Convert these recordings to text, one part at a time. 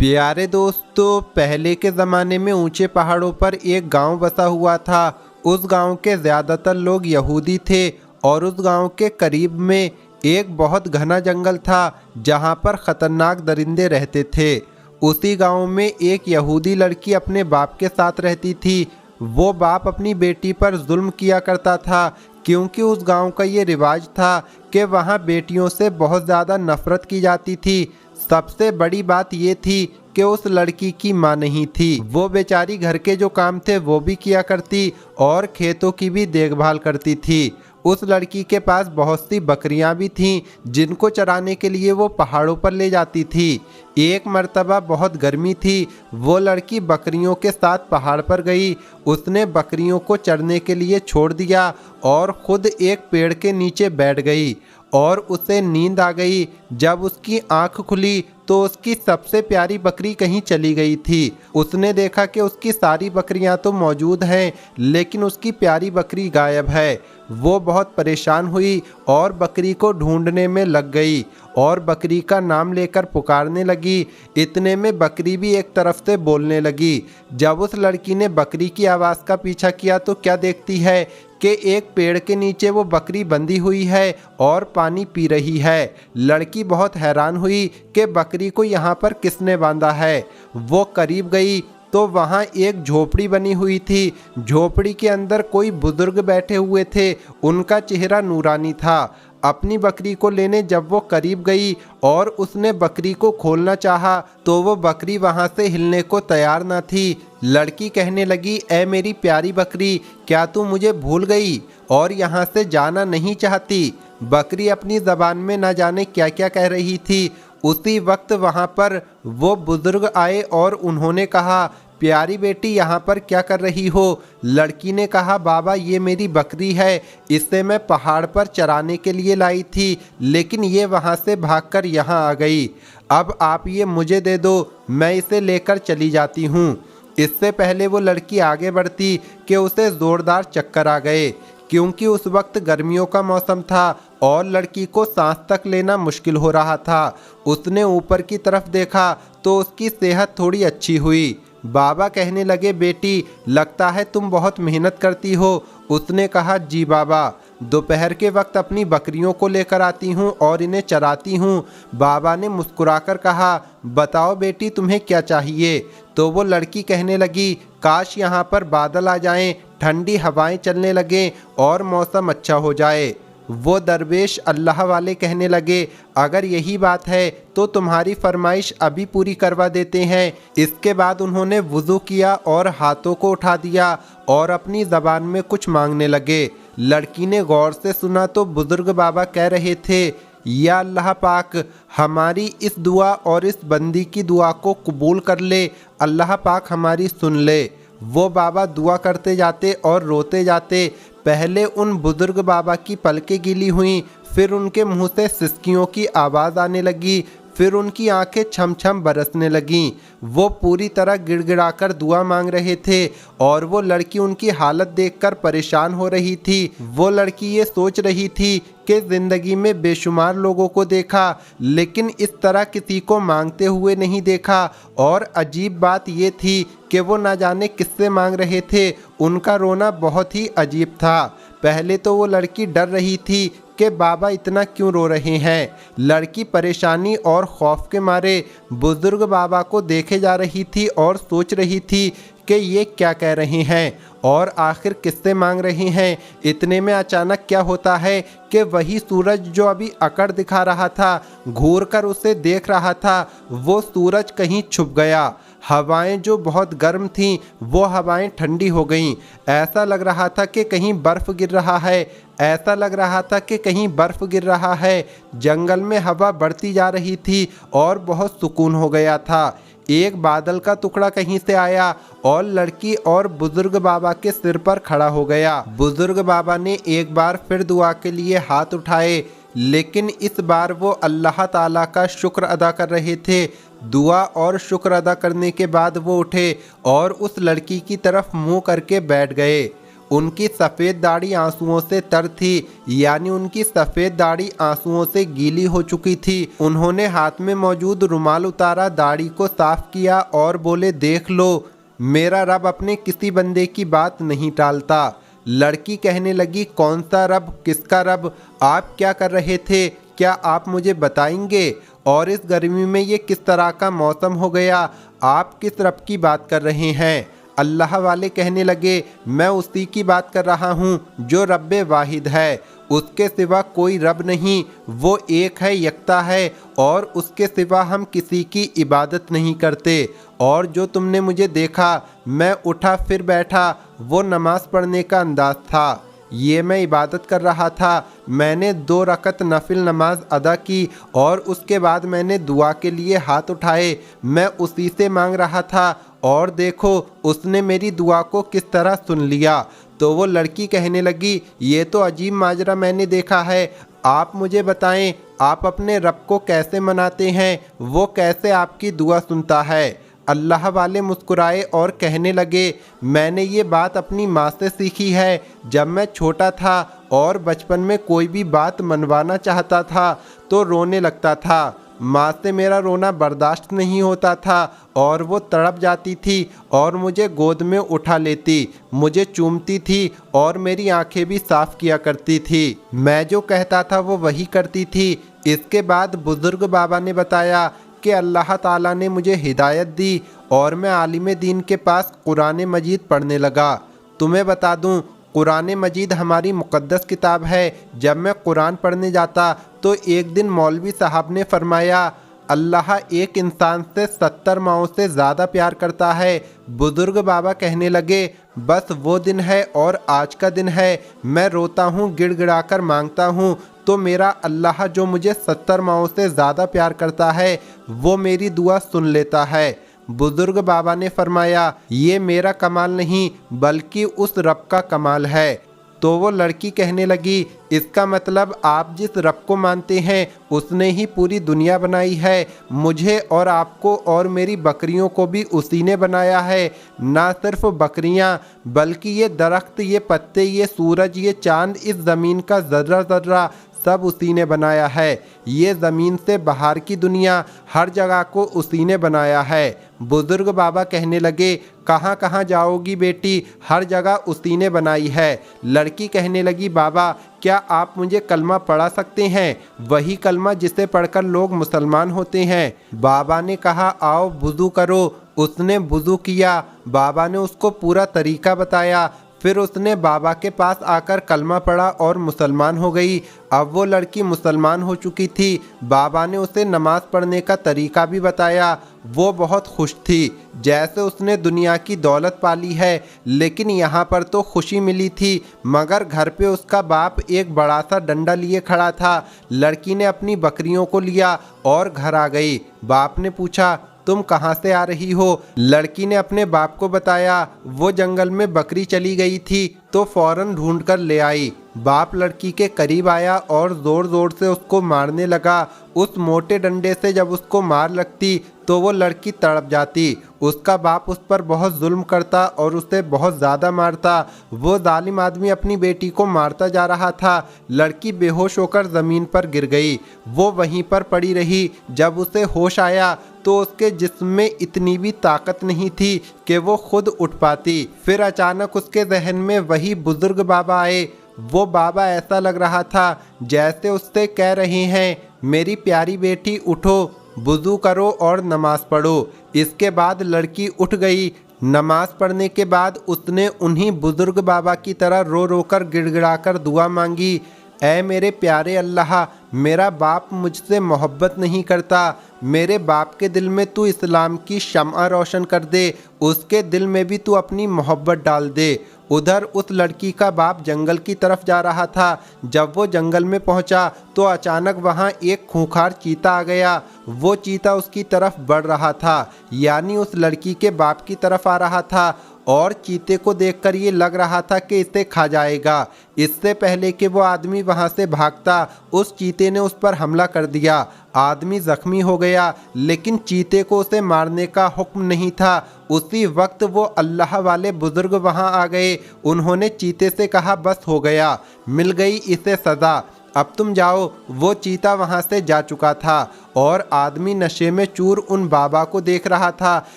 प्यारे दोस्तों, पहले के ज़माने में ऊंचे पहाड़ों पर एक गांव बसा हुआ था। उस गांव के ज़्यादातर लोग यहूदी थे और उस गांव के करीब में एक बहुत घना जंगल था जहां पर ख़तरनाक दरिंदे रहते थे। उसी गांव में एक यहूदी लड़की अपने बाप के साथ रहती थी। वो बाप अपनी बेटी पर जुल्म किया करता था क्योंकि उस गांव का ये रिवाज था कि वहां बेटियों से बहुत ज़्यादा नफरत की जाती थी। सबसे बड़ी बात ये थी कि उस लड़की की माँ नहीं थी। वो बेचारी घर के जो काम थे वो भी किया करती और खेतों की भी देखभाल करती थी। उस लड़की के पास बहुत सी बकरियां भी थीं जिनको चराने के लिए वो पहाड़ों पर ले जाती थी। एक मर्तबा बहुत गर्मी थी, वो लड़की बकरियों के साथ पहाड़ पर गई। उसने बकरियों को चरने के लिए छोड़ दिया और खुद एक पेड़ के नीचे बैठ गई और उसे नींद आ गई। जब उसकी आंख खुली तो उसकी सबसे प्यारी बकरी कहीं चली गई थी। उसने देखा कि उसकी सारी बकरियां तो मौजूद हैं लेकिन उसकी प्यारी बकरी गायब है। वो बहुत परेशान हुई और बकरी को ढूंढने में लग गई और बकरी का नाम लेकर पुकारने लगी। इतने में बकरी भी एक तरफ से बोलने लगी। जब उस लड़की ने बकरी की आवाज़ का पीछा किया तो क्या देखती है कि एक पेड़ के नीचे वो बकरी बंधी हुई है और पानी पी रही है। लड़की बहुत हैरान हुई कि बकरी को यहाँ पर किसने बांधा है। वो करीब गई तो वहाँ एक झोपड़ी बनी हुई थी। झोपड़ी के अंदर कोई बुजुर्ग बैठे हुए थे, उनका चेहरा नूरानी था। अपनी बकरी को लेने जब वो करीब गई और उसने बकरी को खोलना चाहा तो वो बकरी वहाँ से हिलने को तैयार न थी। लड़की कहने लगी, ऐ मेरी प्यारी बकरी, क्या तू मुझे भूल गई और यहाँ से जाना नहीं चाहती? बकरी अपनी ज़बान में न जाने क्या क्या कह रही थी। उसी वक्त वहाँ पर वो बुजुर्ग आए और उन्होंने कहा, प्यारी बेटी यहाँ पर क्या कर रही हो? लड़की ने कहा, बाबा ये मेरी बकरी है, इसे मैं पहाड़ पर चराने के लिए लाई थी लेकिन ये वहाँ से भागकर यहाँ आ गई। अब आप ये मुझे दे दो, मैं इसे लेकर चली जाती हूँ। इससे पहले वो लड़की आगे बढ़ती कि उसे ज़ोरदार चक्कर आ गए क्योंकि उस वक्त गर्मियों का मौसम था और लड़की को सांस तक लेना मुश्किल हो रहा था। उसने ऊपर की तरफ देखा तो उसकी सेहत थोड़ी अच्छी हुई। बाबा कहने लगे, बेटी लगता है तुम बहुत मेहनत करती हो। उसने कहा, जी बाबा, दोपहर के वक्त अपनी बकरियों को लेकर आती हूँ और इन्हें चराती हूँ। बाबा ने मुस्कुराकर कहा, बताओ बेटी तुम्हें क्या चाहिए? तो वो लड़की कहने लगी, काश यहाँ पर बादल आ जाएं, ठंडी हवाएं चलने लगें और मौसम अच्छा हो जाए। वो दरवेश अल्लाह वाले कहने लगे, अगर यही बात है तो तुम्हारी फरमाइश अभी पूरी करवा देते हैं। इसके बाद उन्होंने वुज़ू किया और हाथों को उठा दिया और अपनी ज़बान में कुछ मांगने लगे। लड़की ने गौर से सुना तो बुजुर्ग बाबा कह रहे थे, या अल्लाह पाक, हमारी इस दुआ और इस बंदी की दुआ को कबूल कर ले, अल्लाह पाक हमारी सुन ले। वो बाबा दुआ करते जाते और रोते जाते। पहले उन बुजुर्ग बाबा की पलकें गीली हुईं, फिर उनके मुंह से सिसकियों की आवाज़ आने लगी, फिर उनकी आंखें छम छम बरसने लगीं। वो पूरी तरह गिड़गिड़ाकर दुआ मांग रहे थे और वो लड़की उनकी हालत देखकर परेशान हो रही थी। वो लड़की ये सोच रही थी कि ज़िंदगी में बेशुमार लोगों को देखा लेकिन इस तरह किसी को मांगते हुए नहीं देखा। और अजीब बात ये थी कि वो ना जाने किससे मांग रहे थे। उनका रोना बहुत ही अजीब था। पहले तो वो लड़की डर रही थी कि बाबा इतना क्यों रो रहे हैं। लड़की परेशानी और खौफ के मारे बुजुर्ग बाबा को देखे जा रही थी और सोच रही थी कि ये क्या कह रहे हैं और आखिर किससे मांग रहे हैं। इतने में अचानक क्या होता है कि वही सूरज जो अभी अकड़ दिखा रहा था, घूर कर उसे देख रहा था, वो सूरज कहीं छुप गया। हवाएं जो बहुत गर्म थीं वो हवाएं ठंडी हो गईं। ऐसा लग रहा था कि कहीं बर्फ़ गिर रहा है, ऐसा लग रहा था कि कहीं बर्फ़ गिर रहा है। जंगल में हवा बढ़ती जा रही थी और बहुत सुकून हो गया था। एक बादल का टुकड़ा कहीं से आया और लड़की और बुजुर्ग बाबा के सिर पर खड़ा हो गया। बुजुर्ग बाबा ने एक बार फिर दुआ के लिए हाथ उठाए लेकिन इस बार वो अल्लाह ताला का शुक्र अदा कर रहे थे। दुआ और शुक्र अदा करने के बाद वो उठे और उस लड़की की तरफ मुंह करके बैठ गए। उनकी सफ़ेद दाढ़ी आंसुओं से तर थी, यानी उनकी सफ़ेद दाढ़ी आंसुओं से गीली हो चुकी थी। उन्होंने हाथ में मौजूद रुमाल उतारा, दाढ़ी को साफ किया और बोले, देख लो, मेरा रब अपने किसी बंदे की बात नहीं टालता। लड़की कहने लगी, कौन सा रब, किसका रब, आप क्या कर रहे थे, क्या आप मुझे बताएंगे? और इस गर्मी में ये किस तरह का मौसम हो गया, आप किस रब की बात कर रहे हैं? अल्लाह वाले कहने लगे, मैं उसी की बात कर रहा हूँ जो रब्बे वाहिद है, उसके सिवा कोई रब नहीं, वो एक है, यकता है, और उसके सिवा हम किसी की इबादत नहीं करते। और जो तुमने मुझे देखा, मैं उठा फिर बैठा, वो नमाज पढ़ने का अंदाज था, ये मैं इबादत कर रहा था। मैंने 2 रकत नफिल नमाज अदा की और उसके बाद मैंने दुआ के लिए हाथ उठाए, मैं उसी से मांग रहा था, और देखो उसने मेरी दुआ को किस तरह सुन लिया। तो वो लड़की कहने लगी, ये तो अजीब माजरा मैंने देखा है, आप मुझे बताएं, आप अपने रब को कैसे मनाते हैं, वो कैसे आपकी दुआ सुनता है? अल्लाह वाले मुस्कुराए और कहने लगे, मैंने ये बात अपनी माँ से सीखी है। जब मैं छोटा था और बचपन में कोई भी बात मनवाना चाहता था तो रोने लगता था, माँ से मेरा रोना बर्दाश्त नहीं होता था और वो तड़प जाती थी और मुझे गोद में उठा लेती, मुझे चूमती थी और मेरी आंखें भी साफ किया करती थी। मैं जो कहता था वो वही करती थी। इसके बाद बुजुर्ग बाबा ने बताया कि अल्लाह ताला ने मुझे हिदायत दी और मैं आलिम दीन के पास कुरान मजीद पढ़ने लगा। तुम्हें बता दूं, कुरान मजीद हमारी मुक़द्दस किताब है। जब मैं कुरान पढ़ने जाता तो एक दिन मौलवी साहब ने फरमाया, अल्लाह एक इंसान से 70 माओं से ज़्यादा प्यार करता है। बुजुर्ग बाबा कहने लगे, बस वो दिन है और आज का दिन है। मैं रोता हूँ, गिड़गिड़ाकर मांगता हूँ, तो मेरा अल्लाह जो मुझे 70 माओं से ज़्यादा प्यार करता है वो मेरी दुआ सुन लेता है। बुजुर्ग बाबा ने फरमाया, ये मेरा कमाल नहीं बल्कि उस रब का कमाल है। तो वो लड़की कहने लगी, इसका मतलब आप जिस रब को मानते हैं उसने ही पूरी दुनिया बनाई है, मुझे और आपको और मेरी बकरियों को भी उसी ने बनाया है। ना सिर्फ बकरियां बल्कि ये दरख्त, ये पत्ते, ये सूरज, ये चांद, इस ज़मीन का ज़र्रा ज़र्रा सब उसी ने बनाया है। ये ज़मीन से बाहर की दुनिया, हर जगह को उसी ने बनाया है। बुजुर्ग बाबा कहने लगे, कहाँ कहाँ जाओगी बेटी, हर जगह उसी ने बनाई है। लड़की कहने लगी, बाबा क्या आप मुझे कलमा पढ़ा सकते हैं, वही कलमा जिसे पढ़कर लोग मुसलमान होते हैं? बाबा ने कहा, आओ वुज़ू करो। उसने वुज़ू किया। बाबा ने उसको पूरा तरीका बताया। फिर उसने बाबा के पास आकर कलमा पढ़ा और मुसलमान हो गई। अब वो लड़की मुसलमान हो चुकी थी। बाबा ने उसे नमाज पढ़ने का तरीका भी बताया। वो बहुत खुश थी, जैसे उसने दुनिया की दौलत पाली है। लेकिन यहाँ पर तो खुशी मिली थी, मगर घर पे उसका बाप एक बड़ा सा डंडा लिए खड़ा था। लड़की ने अपनी बकरियों को लिया और घर आ गई। बाप ने पूछा, तुम कहाँ से आ रही हो? लड़की ने अपने बाप को बताया, वो जंगल में बकरी चली गई थी तो फौरन ढूंढ कर ले आई। बाप लड़की के करीब आया और ज़ोर ज़ोर से उसको मारने लगा। उस मोटे डंडे से जब उसको मार लगती तो वो लड़की तड़प जाती। उसका बाप उस पर बहुत जुल्म करता और उसे बहुत ज़्यादा मारता। वो जालिम आदमी अपनी बेटी को मारता जा रहा था। लड़की बेहोश होकर ज़मीन पर गिर गई। वो वहीं पर पड़ी रही। जब उसे होश आया तो उसके जिस्म में इतनी भी ताकत नहीं थी कि वो खुद उठ पाती। फिर अचानक उसके जहन में वही बुजुर्ग बाबा आए। वो बाबा ऐसा लग रहा था जैसे उससे कह रहे हैं, मेरी प्यारी बेटी उठो, वुज़ू करो और नमाज पढ़ो। इसके बाद लड़की उठ गई। नमाज पढ़ने के बाद उसने उन्हीं बुजुर्ग बाबा की तरह रो रो कर गिड़गिड़ाकर दुआ मांगी, ऐ मेरे प्यारे अल्लाह, मेरा बाप मुझसे मोहब्बत नहीं करता, मेरे बाप के दिल में तू इस्लाम की शम्आ रोशन कर दे, उसके दिल में भी तू अपनी मोहब्बत डाल दे। उधर उस लड़की का बाप जंगल की तरफ जा रहा था। जब वो जंगल में पहुंचा तो अचानक वहां एक खूंखार चीता आ गया। वो चीता उसकी तरफ बढ़ रहा था, यानी उस लड़की के बाप की तरफ आ रहा था और चीते को देखकर ये लग रहा था कि इसे खा जाएगा। इससे पहले कि वो आदमी वहाँ से भागता, उस चीते ने उस पर हमला कर दिया। आदमी जख्मी हो गया, लेकिन चीते को उसे मारने का हुक्म नहीं था। उसी वक्त वो अल्लाह वाले बुजुर्ग वहाँ आ गए। उन्होंने चीते से कहा, बस हो गया, मिल गई इसे सज़ा, अब तुम जाओ। वो चीता वहाँ से जा चुका था और आदमी नशे में चूर उन बाबा को देख रहा था।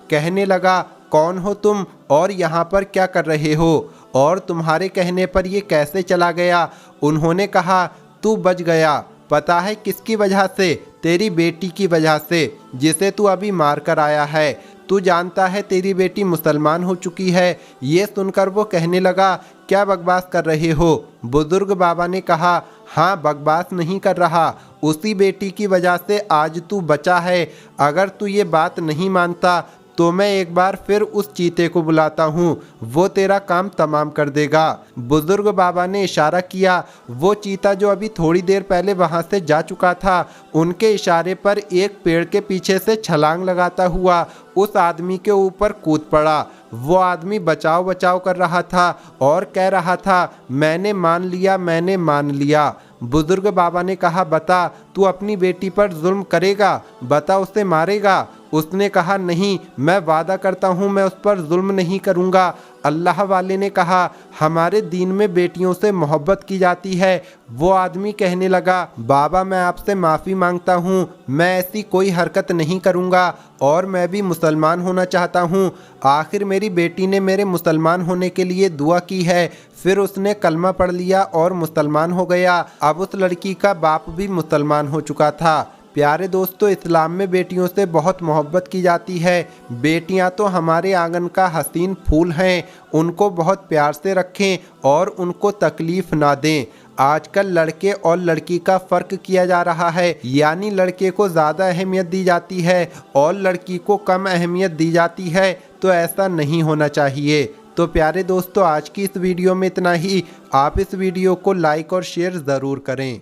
कहने लगा, कौन हो तुम और यहाँ पर क्या कर रहे हो, और तुम्हारे कहने पर ये कैसे चला गया? उन्होंने कहा, तू बच गया। पता है किसकी वजह से? तेरी बेटी की वजह से, जिसे तू अभी मार कर आया है। तू जानता है तेरी बेटी मुसलमान हो चुकी है। ये सुनकर वो कहने लगा, क्या बकवास कर रहे हो? बुजुर्ग बाबा ने कहा, हाँ, बकवास नहीं कर रहा, उसी बेटी की वजह से आज तू बचा है। अगर तू ये बात नहीं मानता तो मैं एक बार फिर उस चीते को बुलाता हूँ, वो तेरा काम तमाम कर देगा। बुजुर्ग बाबा ने इशारा किया। वो चीता जो अभी थोड़ी देर पहले वहाँ से जा चुका था, उनके इशारे पर एक पेड़ के पीछे से छलांग लगाता हुआ उस आदमी के ऊपर कूद पड़ा। वो आदमी बचाव बचाव कर रहा था और कह रहा था, मैंने मान लिया, मैंने मान लिया। बुजुर्ग बाबा ने कहा, बता, तू अपनी बेटी पर जुल्म करेगा? बता, उसे मारेगा? उसने कहा, नहीं, मैं वादा करता हूँ मैं उस पर जुल्म नहीं करूँगा। अल्लाह वाले ने कहा, हमारे दीन में बेटियों से मोहब्बत की जाती है। वो आदमी कहने लगा, बाबा, मैं आपसे माफ़ी मांगता हूँ, मैं ऐसी कोई हरकत नहीं करूँगा और मैं भी मुसलमान होना चाहता हूँ। आखिर मेरी बेटी ने मेरे मुसलमान होने के लिए दुआ की है, फिर उसने कलमा पढ़ लिया और मुसलमान हो गया। अब उस लड़की का बाप भी मुसलमान हो चुका था। प्यारे दोस्तों, इस्लाम में बेटियों से बहुत मोहब्बत की जाती है। बेटियां तो हमारे आंगन का हसीन फूल हैं, उनको बहुत प्यार से रखें और उनको तकलीफ़ ना दें। आजकल लड़के और लड़की का फ़र्क किया जा रहा है, यानी लड़के को ज़्यादा अहमियत दी जाती है और लड़की को कम अहमियत दी जाती है। तो ऐसा नहीं होना चाहिए। तो प्यारे दोस्तों, आज की इस वीडियो में इतना ही। आप इस वीडियो को लाइक और शेयर ज़रूर करें।